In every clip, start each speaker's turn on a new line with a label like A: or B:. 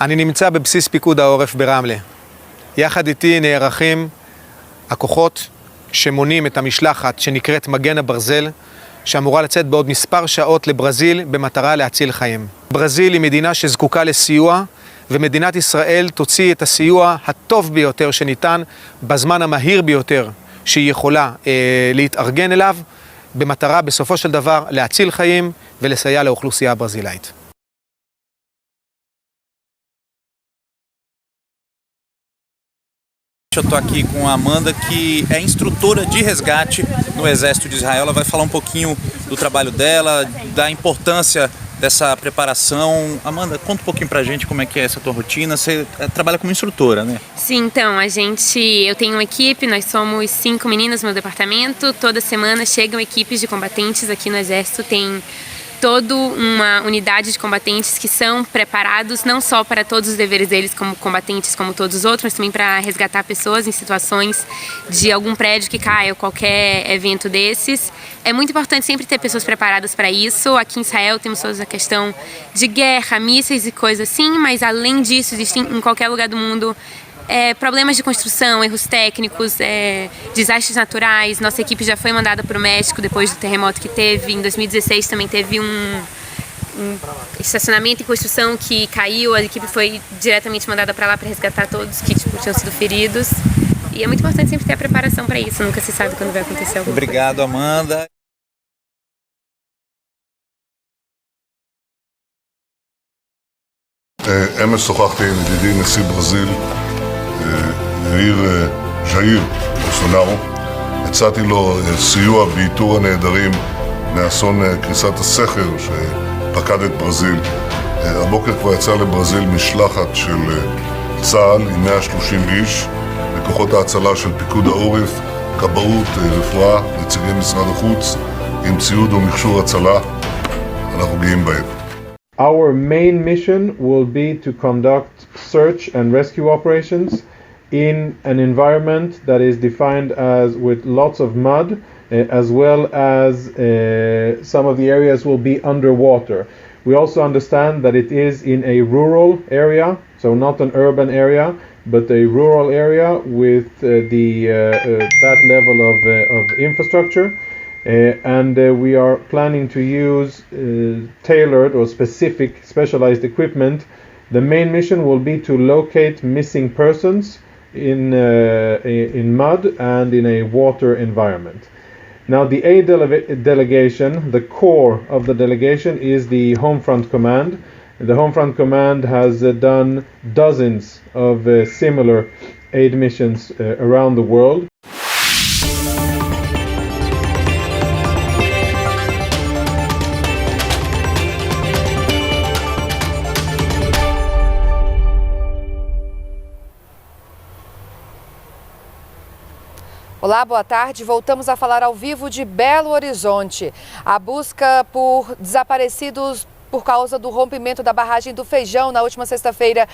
A: אני נמצא בבסיס פיקוד העורף ברמלה. יחד איתי נערכים הכוחות שמונים את המשלחת שנקראת מגן הברזל, שאמורה לצאת בעוד מספר שעות לברזיל במטרה להציל חיים. ברזיל היא מדינה שזקוקה לסיוע, ומדינת ישראל תוציא את הסיוע הטוב ביותר שניתן, בזמן המהיר ביותר שהיא יכולה להתארגן אליו, במטרה בסופו של דבר להציל חיים ולסייע לאוכלוסייה הברזילאית.
B: Eu estou aqui com a Amanda, que é instrutora de resgate no Exército de Israel. Ela vai falar um pouquinho do trabalho dela, da importância dessa preparação. Amanda, conta um pouquinho pra gente como é que é essa tua rotina. Você trabalha como instrutora, né?
C: Sim, então, eu tenho uma equipe, nós somos 5 meninas no meu departamento. Toda semana chegam equipes de combatentes aqui no Exército, tem toda uma unidade de combatentes que são preparados não só para todos os deveres deles como combatentes, como todos os outros, mas também para resgatar pessoas em situações de algum prédio que caia ou qualquer evento desses. É muito importante sempre ter pessoas preparadas para isso. Aqui em Israel temos toda a questão de guerra, mísseis e coisas assim, mas além disso existem em qualquer lugar do mundo problemas de construção, erros técnicos, desastres naturais. Nossa equipe já foi mandada para o México depois do terremoto que teve. Em 2016 também teve um estacionamento em construção que caiu. A equipe foi diretamente mandada para lá para resgatar todos que tinham sido feridos. E é muito importante sempre ter a preparação para isso. Nunca se sabe quando vai acontecer alguma coisa.
B: Obrigado, Amanda.
D: אמש שוחחתי עם ידידי נשיא ברזיל, יאיר ז'איר בולסונארו. הצעתי לו סיוע באיתור הנעדרים מאסון קריסת הסכר שפקד את ברזיל. הבוקר כבר יצא לברזיל משלחת של צה"ל עם 130 איש, לכוחות ההצלה של פיקוד העורף, כבאות, רפואה, נציגי משרד החוץ, עם ציוד ומכשור הצלה. אנחנו גאים בהם.
E: Our main mission will be to conduct search and rescue operations in an environment that is defined as with lots of mud, as well as some of the areas will be underwater. We also understand that it is in a rural area, so not an urban area, but a rural area with that level of infrastructure. And we are planning to use tailored or specialized equipment. The main mission will be to locate missing persons in mud and in a water environment. Now the A delegation, the core of the delegation is the Home Front Command. The Home Front Command has done dozens of similar aid missions around the world.
F: Olá, boa tarde. Voltamos a falar ao vivo de Belo Horizonte. A busca por desaparecidos por causa do rompimento da barragem do Feijão na última sexta-feira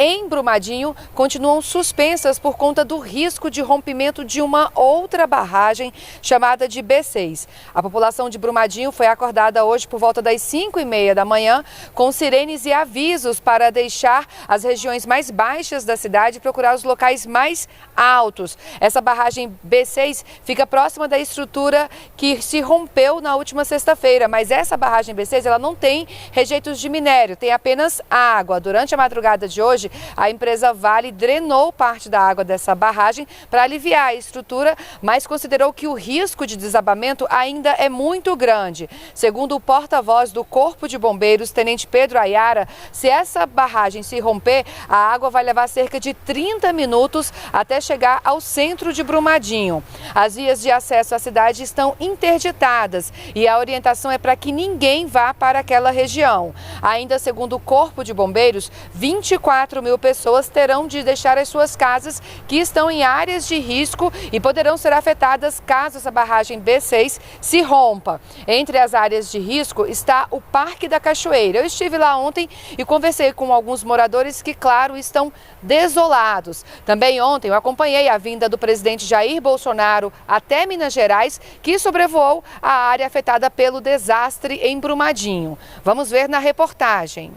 F: em Brumadinho continuam suspensas por conta do risco de rompimento de uma outra barragem chamada de B6. A população de Brumadinho foi acordada hoje por volta das 5h30 da manhã com sirenes e avisos para deixar as regiões mais baixas da cidade e procurar os locais mais altos. Essa barragem B6 fica próxima da estrutura que se rompeu na última sexta-feira, mas essa barragem B6 ela não tem rejeitos de minério, tem apenas água. Durante a madrugada de hoje, a empresa Vale drenou parte da água dessa barragem para aliviar a estrutura, mas considerou que o risco de desabamento ainda é muito grande. Segundo o porta-voz do Corpo de Bombeiros, Tenente Pedro Ayara, se essa barragem se romper, a água vai levar cerca de 30 minutos até chegar ao centro de Brumadinho. As vias de acesso à cidade estão interditadas e a orientação é para que ninguém vá para aquela região. Ainda segundo o Corpo de Bombeiros, 24 mil pessoas terão de deixar as suas casas que estão em áreas de risco e poderão ser afetadas caso essa barragem B6 se rompa. Entre as áreas de risco está o Parque da Cachoeira. Eu estive lá ontem e conversei com alguns moradores que, claro, estão desolados. Também ontem eu acompanhei a vinda do presidente Jair Bolsonaro até Minas Gerais, que sobrevoou a área afetada pelo desastre em Brumadinho. Vamos ver na reportagem.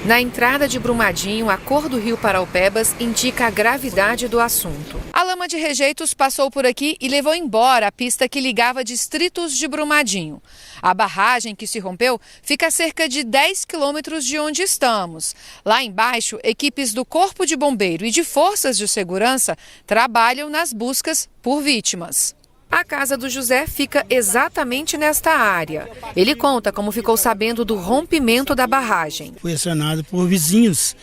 F: Na entrada de Brumadinho, a cor do rio Paraupebas indica a gravidade do assunto. A lama de rejeitos passou por aqui e levou embora a pista que ligava distritos de Brumadinho. A barragem que se rompeu fica a cerca de 10 quilômetros de onde estamos. Lá embaixo, equipes do Corpo de Bombeiro e de Forças de Segurança trabalham nas buscas por vítimas. A casa do José fica exatamente nesta área. Ele conta como ficou sabendo do rompimento da barragem.
G: Fui acionado por vizinhos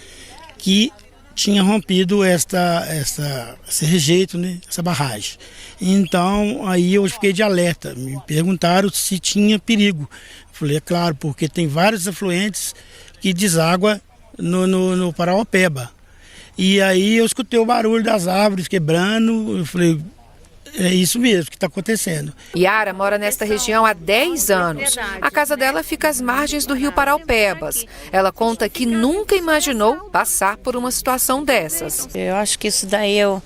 G: que tinham rompido esse rejeito, né, essa barragem. Então, aí eu fiquei de alerta. Me perguntaram se tinha perigo. Falei, é claro, porque tem vários afluentes que deságua no Paraupeba. E aí eu escutei o barulho das árvores quebrando, eu falei... É isso mesmo que está acontecendo.
F: Yara mora nesta região há 10 anos. A casa dela fica às margens do rio Paraupebas. Ela conta que nunca imaginou passar por uma situação dessas.
H: Eu acho que isso daí eu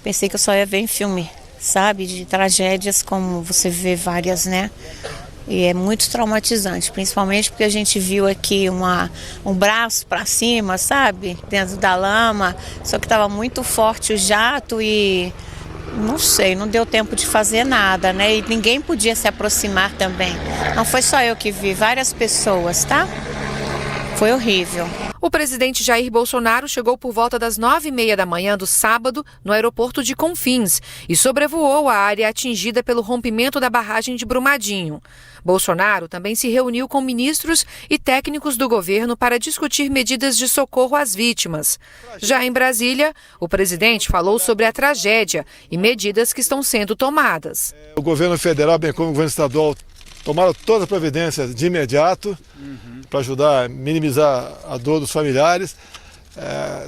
H: pensei que eu só ia ver em filme, sabe? De tragédias como você vê várias, né? E é muito traumatizante, principalmente porque a gente viu aqui um braço para cima, sabe? Dentro da lama, só que estava muito forte o jato e... Não sei, não deu tempo de fazer nada, né? E ninguém podia se aproximar também. Não foi só eu que vi, várias pessoas, tá? Foi horrível.
F: O presidente Jair Bolsonaro chegou por volta das 9h30 da manhã do sábado no aeroporto de Confins e sobrevoou a área atingida pelo rompimento da barragem de Brumadinho. Bolsonaro também se reuniu com ministros e técnicos do governo para discutir medidas de socorro às vítimas. Já em Brasília, o presidente falou sobre a tragédia e medidas que estão sendo tomadas.
I: O governo federal, bem como o governo estadual, tomaram todas as providências de imediato para ajudar a minimizar a dor dos familiares.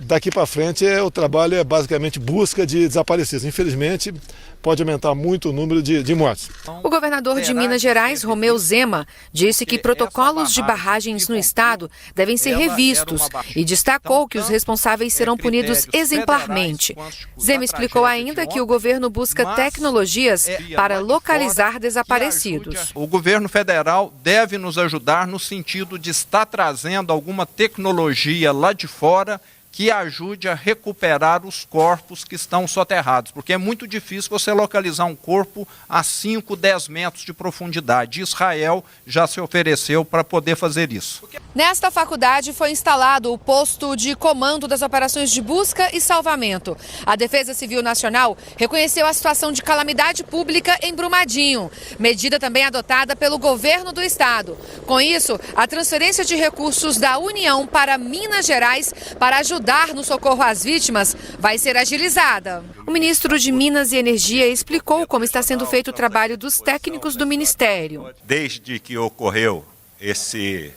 I: Daqui para frente o trabalho é basicamente busca de desaparecidos. Infelizmente pode aumentar muito o número de mortes.
F: O governador de Minas Gerais, Romeu Zema, disse que protocolos de barragens no estado devem ser revistos e destacou que os responsáveis serão punidos exemplarmente. Zema explicou ainda que o governo busca tecnologias para localizar desaparecidos.
J: O governo federal deve nos ajudar no sentido de estar trazendo alguma tecnologia lá de fora que ajude a recuperar os corpos que estão soterrados, porque é muito difícil você localizar um corpo a 5, 10 metros de profundidade. Israel já se ofereceu para poder fazer isso.
F: Nesta faculdade foi instalado o posto de comando das operações de busca e salvamento. A Defesa Civil Nacional reconheceu a situação de calamidade pública em Brumadinho, medida também adotada pelo governo do estado. Com isso, a transferência de recursos da União para Minas Gerais para ajudar no socorro às vítimas vai ser agilizada. O ministro de Minas e Energia explicou como está sendo feito o trabalho dos técnicos do ministério.
K: Desde que ocorreu esse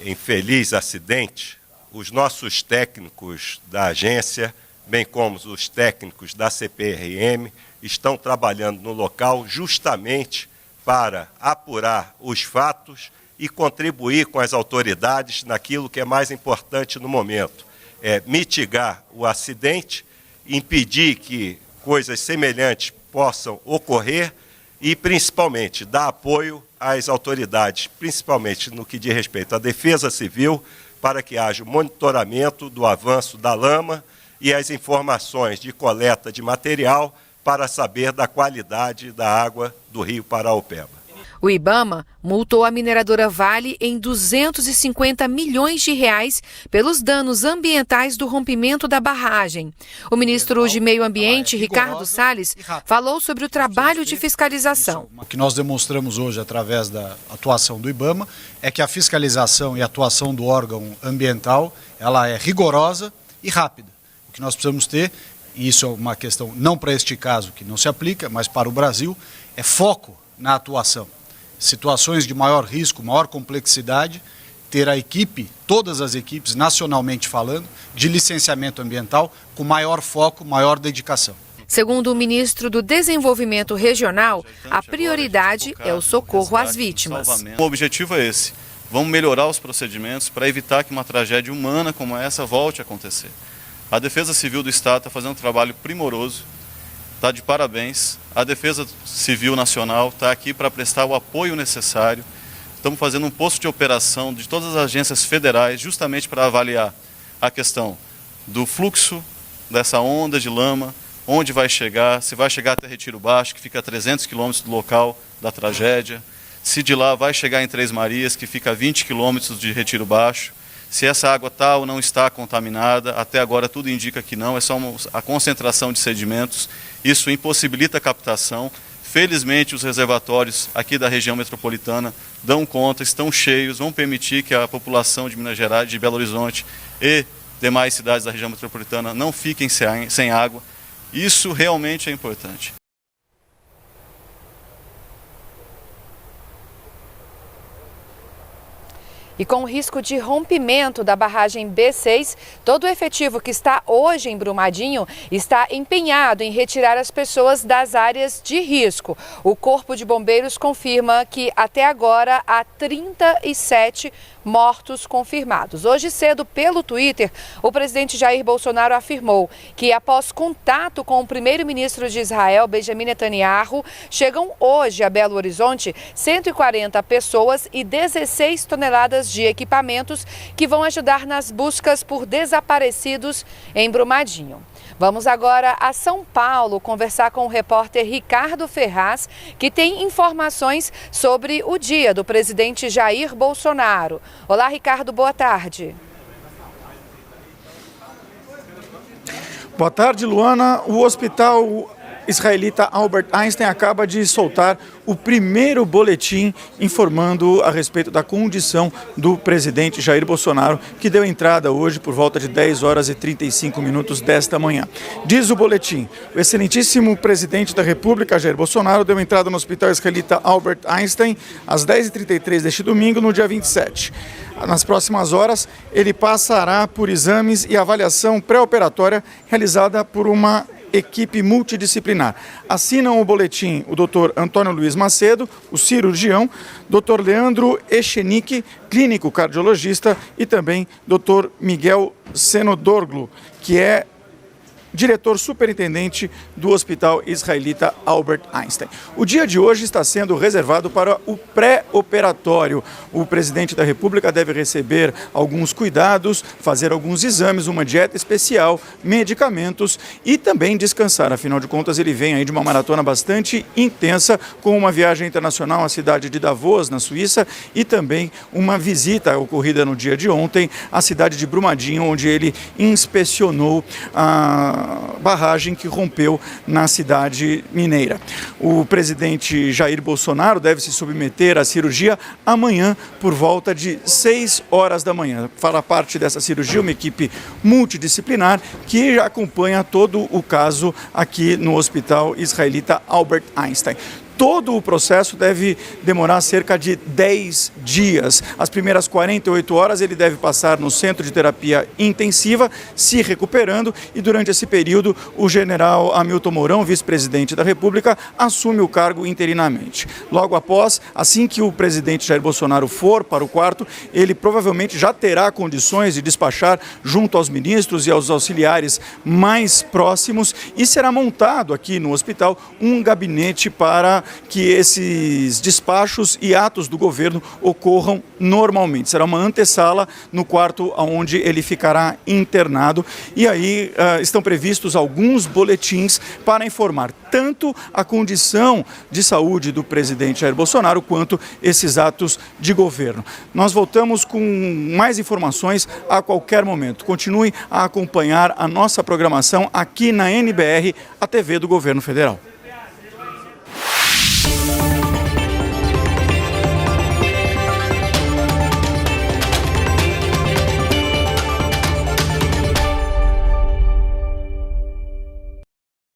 K: infeliz acidente, os nossos técnicos da agência, bem como os técnicos da CPRM, estão trabalhando no local justamente para apurar os fatos e contribuir com as autoridades naquilo que é mais importante no momento. É mitigar o acidente, impedir que coisas semelhantes possam ocorrer e, principalmente, dar apoio às autoridades, principalmente no que diz respeito à Defesa Civil, para que haja o monitoramento do avanço da lama e as informações de coleta de material para saber da qualidade da água do rio Paraupeba.
F: O IBAMA multou a mineradora Vale em 250 milhões de reais pelos danos ambientais do rompimento da barragem. O ministro de Meio Ambiente, Ricardo Salles, falou sobre o trabalho de fiscalização.
L: O que nós demonstramos hoje através da atuação do IBAMA é que a fiscalização e a atuação do órgão ambiental ela é rigorosa e rápida. O que nós precisamos ter, e isso é uma questão não para este caso que não se aplica, mas para o Brasil, é foco na atuação. Situações de maior risco, maior complexidade, ter a equipe, todas as equipes, nacionalmente falando, de licenciamento ambiental, com maior foco, maior dedicação.
F: Segundo o ministro do Desenvolvimento Regional, a prioridade é o socorro às vítimas.
M: O objetivo é esse. Vamos melhorar os procedimentos para evitar que uma tragédia humana como essa volte a acontecer. A Defesa Civil do Estado está fazendo um trabalho primoroso. Está de parabéns. A Defesa Civil Nacional está aqui para prestar o apoio necessário. estamos fazendo um posto de operação de todas as agências federais, justamente para avaliar a questão do fluxo dessa onda de lama, onde vai chegar, se vai chegar até Retiro Baixo, que fica a 300 quilômetros do local da tragédia, se de lá vai chegar em Três Marias, que fica a 20 quilômetros de Retiro Baixo, se essa água está ou não está contaminada. Até agora tudo indica que não, é só a concentração de sedimentos, isso impossibilita a captação. Felizmente os reservatórios aqui da região metropolitana dão conta, estão cheios, vão permitir que a população de Minas Gerais, de Belo Horizonte e demais cidades da região metropolitana não fiquem sem água. Isso realmente é importante.
F: E com o risco de rompimento da barragem B6, todo o efetivo que está hoje em Brumadinho está empenhado em retirar as pessoas das áreas de risco. O Corpo de Bombeiros confirma que até agora há 37 mortos confirmados. Hoje cedo, pelo Twitter, o presidente Jair Bolsonaro afirmou que após contato com o primeiro-ministro de Israel, Benjamin Netanyahu, chegam hoje a Belo Horizonte 140 pessoas e 16 toneladas de equipamentos que vão ajudar nas buscas por desaparecidos em Brumadinho. Vamos agora a São Paulo conversar com o repórter Ricardo Ferraz, que tem informações sobre o dia do presidente Jair Bolsonaro. Olá, Ricardo, boa tarde.
N: Boa tarde, Luana. O hospital israelita Albert Einstein acaba de soltar o primeiro boletim informando a respeito da condição do presidente Jair Bolsonaro, que deu entrada hoje por volta de 10 horas e 35 minutos desta manhã. Diz o boletim: o excelentíssimo presidente da República, Jair Bolsonaro, deu entrada no hospital israelita Albert Einstein às 10h33 deste domingo, no dia 27. Nas próximas horas, ele passará por exames e avaliação pré-operatória realizada por uma equipe multidisciplinar. Assinam o boletim o Dr. Antônio Luiz Macedo, o cirurgião, Dr. Leandro Echenique, clínico cardiologista, e também Dr. Miguel Senodorglu, que é diretor superintendente do Hospital Israelita Albert Einstein. O dia de hoje está sendo reservado para o pré-operatório. O presidente da República deve receber alguns cuidados, fazer alguns exames, uma dieta especial, medicamentos e também descansar. Afinal de contas, ele vem aí de uma maratona bastante intensa, com uma viagem internacional à cidade de Davos, na Suíça, e também uma visita ocorrida no dia de ontem à cidade de Brumadinho, onde ele inspecionou a barragem que rompeu na cidade mineira. O presidente Jair Bolsonaro deve se submeter à cirurgia amanhã por volta de 6 horas da manhã. Fará parte dessa cirurgia uma equipe multidisciplinar que já acompanha todo o caso aqui no Hospital Israelita Albert Einstein. Todo o processo deve demorar cerca de 10 dias. As primeiras 48 horas ele deve passar no centro de terapia intensiva, se recuperando, e durante esse período o general Hamilton Mourão, vice-presidente da República, assume o cargo interinamente. Logo após, assim que o presidente Jair Bolsonaro for para o quarto, ele provavelmente já terá condições de despachar junto aos ministros e aos auxiliares mais próximos, e será montado aqui no hospital um gabinete para que esses despachos e atos do governo ocorram normalmente. Será uma antessala no quarto onde ele ficará internado, e aí estão previstos alguns boletins para informar tanto a condição de saúde do presidente Jair Bolsonaro quanto esses atos de governo. Nós voltamos com mais informações a qualquer momento. Continue a acompanhar a nossa programação aqui na NBR, a TV do Governo Federal.